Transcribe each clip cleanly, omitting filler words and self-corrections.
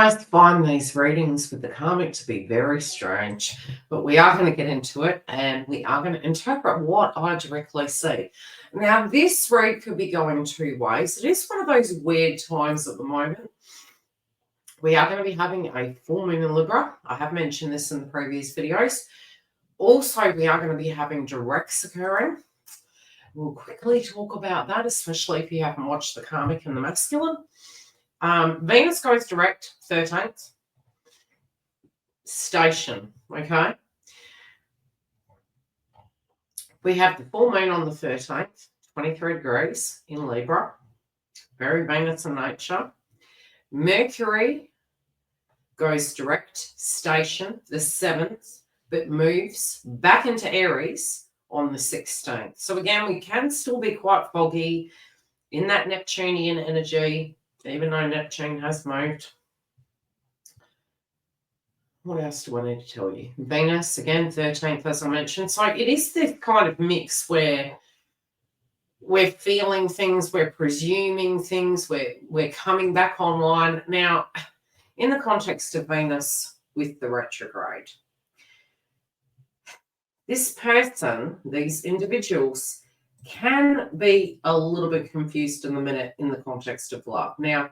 I find these readings with the karmic to be very strange, but we are going to get into it and we are going to interpret what I directly see. Now, this read could be going two ways. It is one of those weird times at the moment. We are going to be having a full moon in Libra. I have mentioned this in the previous videos. Also, we are going to be having directs occurring. We'll quickly talk about that, especially if you haven't watched the karmic and the masculine. Venus goes direct 13th station, okay? We have the full moon on the 13th, 23 degrees in Libra, very Venus in nature. Mercury goes direct station the 7th, but moves back into Aries on the 16th. So again, we can still be quite foggy in that Neptunian energy, even though Neptune has moved. What else do I need to tell you? Venus, again, 13th, as I mentioned. So it is this kind of mix where we're feeling things, we're presuming things, we're coming back online. Now, in the context of Venus with the retrograde, this person, these individuals, can be a little bit confused in the context of love. Now,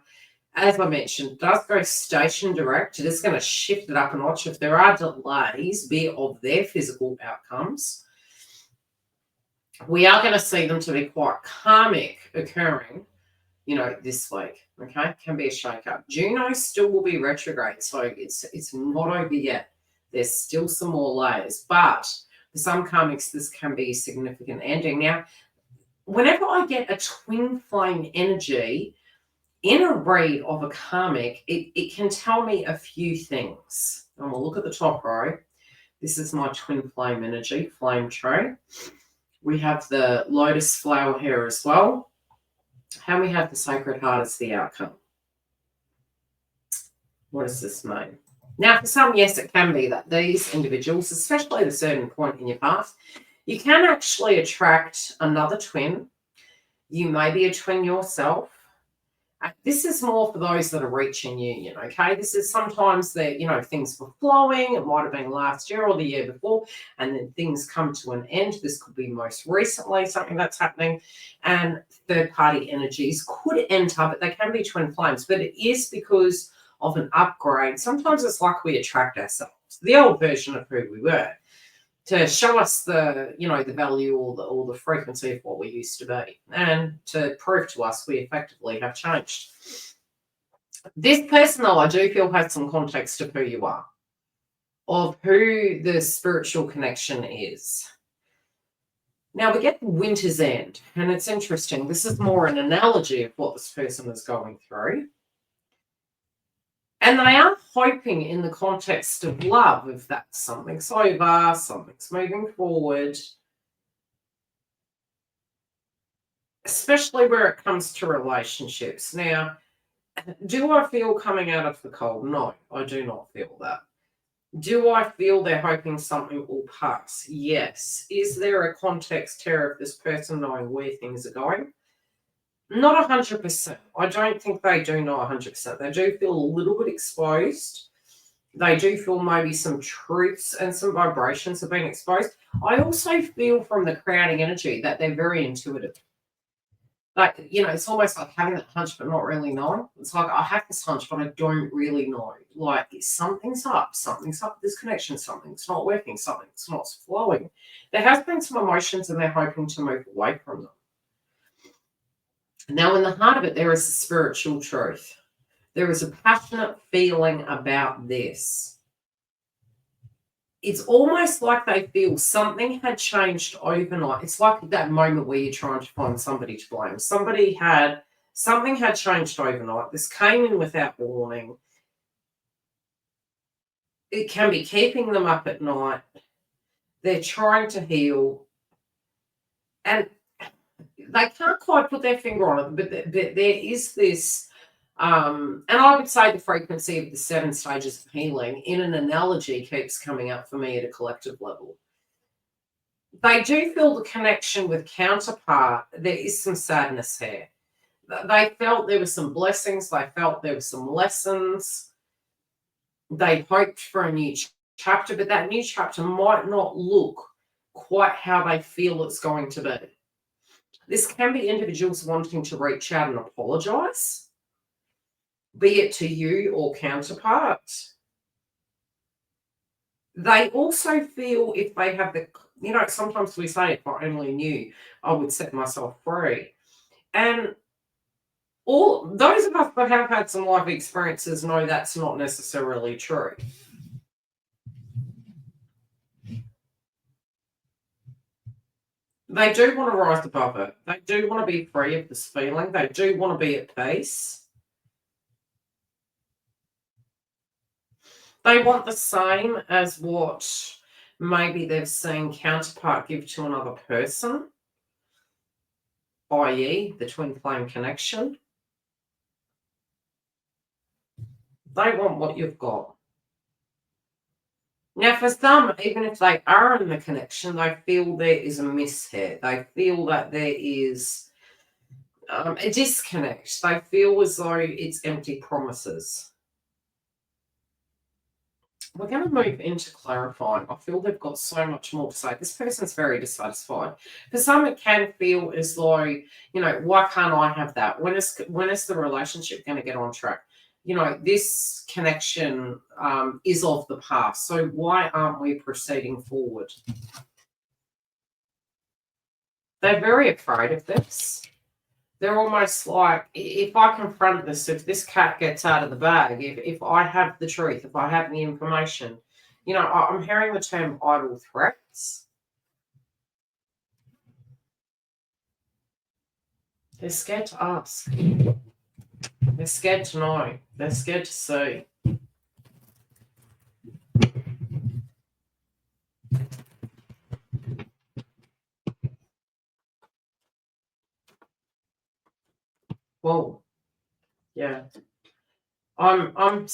as I mentioned, it does go station direct. It is going to shift it up a notch. If there are delays, be it of their physical outcomes, we are going to see them to be quite karmic occurring, this week. Okay, can be a shake-up. Juno still will be retrograde, so it's not over yet. There's still some more layers, but for some karmics, this can be a significant ending. Now, whenever I get a twin flame energy in a read of a karmic, it can tell me a few things. And we'll look at the top row. This is my twin flame energy, flame tree. We have the lotus flower here as well. And we have the Sacred Heart as the outcome. What does this mean? Now, for some, yes, it can be that these individuals, especially at a certain point in your path, you can actually attract another twin. You may be a twin yourself. This is more for those that are reaching union, okay? This is sometimes that, things were flowing. It might have been last year or the year before, and then things come to an end. This could be most recently something that's happening, and third-party energies could enter, but they can be twin flames. But it is because of an upgrade. Sometimes it's like we attract ourselves, the old version of who we were, to show us the, the value or the frequency of what we used to be, and to prove to us we effectively have changed. This person, though, I do feel has some context of who you are, of who the spiritual connection is. Now, we get winter's end, and it's interesting. This is more an analogy of what this person is going through. And they are hoping in the context of love, if that's something's over, something's moving forward, especially where it comes to relationships. Now, do I feel coming out of the cold? No, I do not feel that. Do I feel they're hoping something will pass? Yes. Is there a context here of this person knowing where things are going? Not 100%. I don't think they do know 100%. They do feel a little bit exposed. They do feel maybe some truths and some vibrations have been exposed. I also feel from the crowding energy that they're very intuitive. Like, it's almost like having that hunch but not really knowing. It's like, I have this hunch but I don't really know. Like, something's up, this connection, something's not working, something's not flowing. There has been some emotions and they're hoping to move away from them. Now, in the heart of it, there is a spiritual truth. There is a passionate feeling about this. It's almost like they feel something had changed overnight. It's like that moment where you're trying to find somebody to blame. Something had changed overnight. This came in without warning. It can be keeping them up at night. They're trying to heal. And they can't quite put their finger on it, but there is this, and I would say the frequency of the 7 stages of healing in an analogy keeps coming up for me at a collective level. They do feel the connection with counterpart. There is some sadness here. They felt there were some blessings. They felt there were some lessons. They hoped for a new chapter, but that new chapter might not look quite how they feel it's going to be. This can be individuals wanting to reach out and apologize, be it to you or counterpart. They also feel if they have the, sometimes we say, if I only knew, I would set myself free. And all those of us that have had some life experiences know that's not necessarily true. They do want to rise above it. They do want to be free of this feeling. They do want to be at peace. They want the same as what maybe they've seen counterpart give to another person, i.e. the twin flame connection. They want what you've got. Now, for some, even if they are in the connection, they feel there is a mishead. They feel that there is a disconnect. They feel as though it's empty promises. We're going to move into clarifying. I feel they've got so much more to say. This person's very dissatisfied. For some, it can feel as though, why can't I have that? When is the relationship going to get on track? This connection is of the past. So why aren't we proceeding forward? They're very afraid of this. They're almost like, if I confront this, if this cat gets out of the bag, if I have the truth, if I have the information, I'm hearing the term idle threats. They're scared to ask. They're scared to know. They're scared to see. Well, yeah. I'm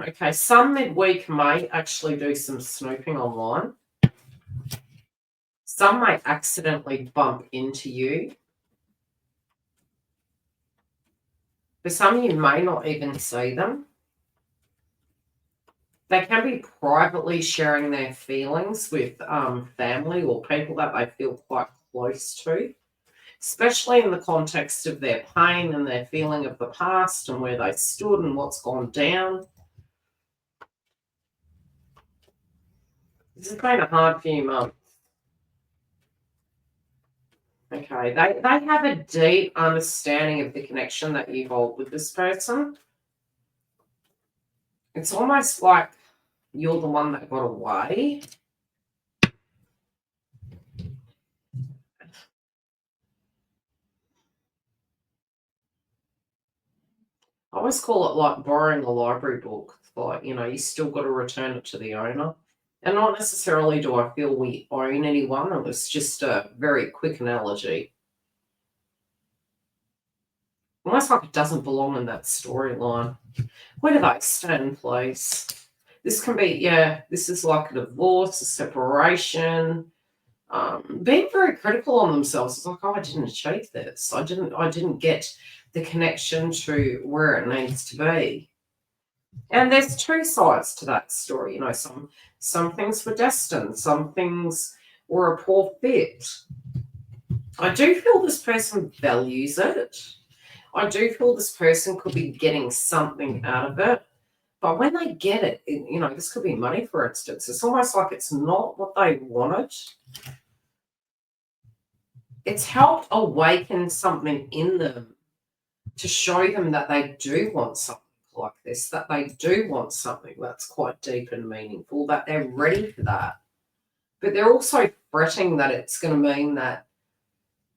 okay. Some midweek may actually do some snooping online. Some may accidentally bump into you. For some, you may not even see them. They can be privately sharing their feelings with family or people that they feel quite close to, especially in the context of their pain and their feeling of the past and where they stood and what's gone down. This has been a hard few months. Okay, they have a deep understanding of the connection that you hold with this person. It's almost like you're the one that got away. I always call it like borrowing a library book. Like, you still got to return it to the owner. And not necessarily do I feel we own anyone. It was just a very quick analogy. Almost like it doesn't belong in that storyline. Where do they stand, please? This can be, this is like a divorce, a separation, being very critical on themselves. It's like, I didn't achieve this. I didn't get the connection to where it needs to be. And there's two sides to that story. Some things were destined, some things were a poor fit. I do feel this person values it. I do feel this person could be getting something out of it. But when they get it, this could be money, for instance. It's almost like it's not what they wanted. It's helped awaken something in them to show them that they do want something like this, that they do want something that's quite deep and meaningful, that they're ready for that. But they're also fretting that it's going to mean that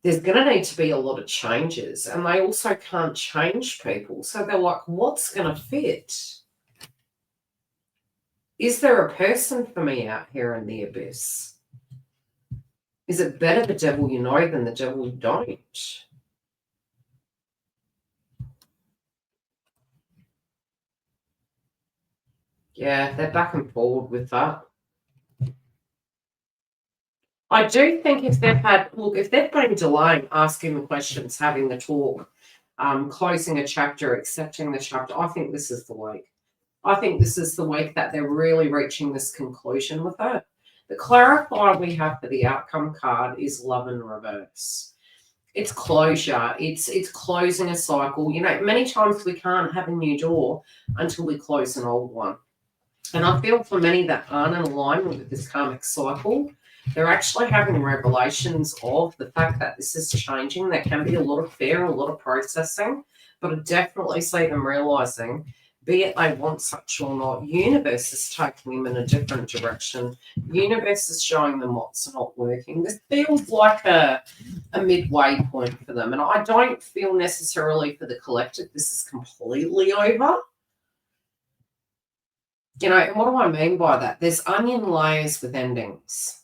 there's going to need to be a lot of changes, and they also can't change people. So they're like, what's going to fit? Is there a person for me out here in the abyss? Is it better the devil you know than the devil you don't? Yeah, they're back and forward with that. I do think if they've been delaying asking the questions, having the talk, closing a chapter, accepting the chapter, I think this is the week. I think this is the week that they're really reaching this conclusion with it. The clarifier we have for the outcome card is love in reverse. It's closure. It's closing a cycle. You know, many times we can't have a new door until we close an old one. And I feel for many that aren't in alignment with this karmic cycle, they're actually having revelations of the fact that this is changing. There can be a lot of fear, a lot of processing, but I definitely see them realizing, be it they want such or not, universe is taking them in a different direction. Universe is showing them what's not working. This feels like a midway point for them. And I don't feel necessarily for the collective this is completely over. You know, and what do I mean by that? There's onion layers with endings.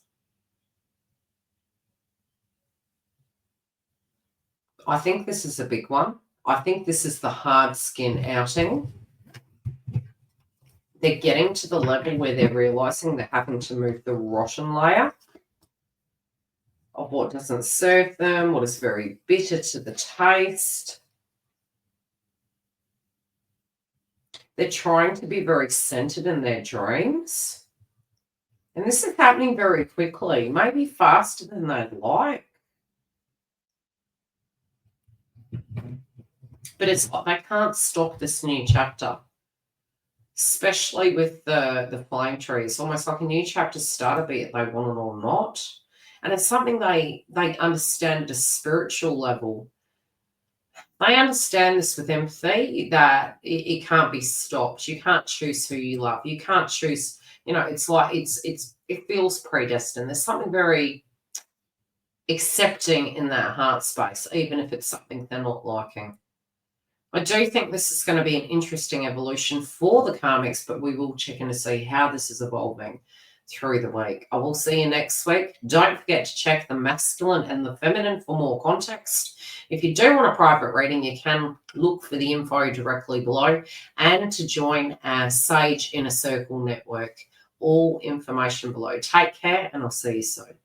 I think this is a big one. I think this is the hard skin outing. They're getting to the level where they're realizing they're having to move the rotten layer of what doesn't serve them, what is very bitter to the taste. They're trying to be very centered in their dreams. And this is happening very quickly, maybe faster than they'd like. But it's like they can't stop this new chapter, especially with the flame tree. It's almost like a new chapter started, be it they want it or not. And it's something they understand at a spiritual level. They understand this with empathy, that it can't be stopped. You can't choose who you love. You can't choose, you know, it's like it feels predestined. There's something very accepting in that heart space, even if it's something they're not liking. I do think this is going to be an interesting evolution for the karmics, but we will check in to see how this is evolving through the week. I will see you next week. Don't forget to check the masculine and the feminine for more context. If you do want a private reading, you can look for the info directly below, and to join our Sage Inner Circle network. All information below. Take care, and I'll see you soon.